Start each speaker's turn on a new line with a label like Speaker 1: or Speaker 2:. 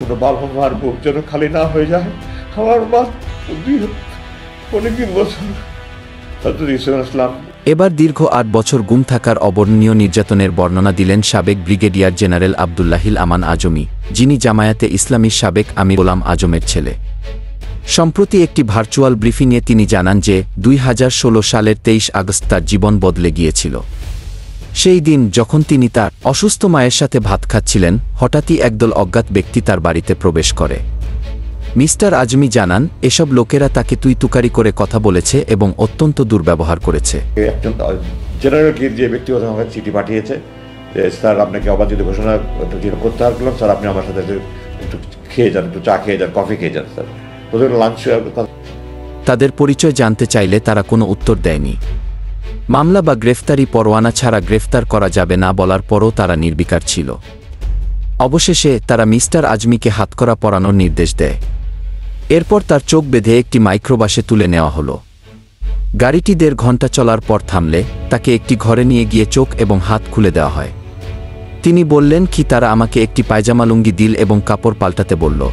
Speaker 1: কোনো বাবা-মার বুক যেন খালি না হয়ে যায়। আমার মা অনেকদিন বছর হযরত ইউসুফ আলাইহিস সালাম।
Speaker 2: এবার দীর্ঘ ৮ বছর গুম থাকার অবর্ণনীয় নির্যাতনের বর্ণনা দিলেন সাবেক ব্রিগেডিয়ার জেনারেল আব্দুল্লাহিল আমান আজমি, যিনি জামায়াতে ইসলামীর সাবেক আমির গোলাম আজমের ছেলে। সম্প্রতি একটি ভার্চুয়াল ব্রিফিংয়ে তিনি জানান যে ২০১৬ সালের ২৩ আগস্ট তার জীবন বদলে গিয়েছিল। সেই দিন যখন তিনি তার অসুস্থ মায়ের সাথে ভাত খাচ্ছিলেন, হঠাৎই একদল অজ্ঞাত ব্যক্তি তার বাড়িতে প্রবেশ করে। মিস্টার আজমি জানান, এসব লোকেরা তাকে তুই-তুকারি করে কথা বলেছে এবং অত্যন্ত দুর্ব্যবহার করেছে।
Speaker 1: একজন জেনারেলকে যে ব্যক্তিগতভাবে চিঠি পাঠিয়েছে যে স্যার আপনাকে অবাধিত ঘোষণা প্রত্যাহার করলাম, স্যার আপনি আমার সাথে একটু খেয়ে যান, একটু চা খেয়ে যান, কফি খেয়ে যান স্যার। ওদের লাঞ্চ।
Speaker 2: তাদের পরিচয় জানতে চাইলে তারা কোনো উত্তর দেয়নি। মামলা বা গ্রেফতারি পরোয়ানা ছাড়া গ্রেফতার করা যাবে না বলার পরও তারা নির্বিকার ছিল। অবশেষে তারা মিস্টার আজমিকে হাতকড়া পরানোর নির্দেশ দেয়। এরপর তার চোখ বেঁধে একটি মাইক্রোবাসে তুলে নেওয়া হলো। গাড়িটি ১.৫ ঘন্টা চলার পর থামলে তাকে একটি ঘরে নিয়ে গিয়ে চোখ এবং হাত খুলে দেওয়া হয়। তিনি বললেন কি তারা আমাকে একটি পায়জামা লুঙ্গি দিল এবং কাপড় পাল্টাতে বলল।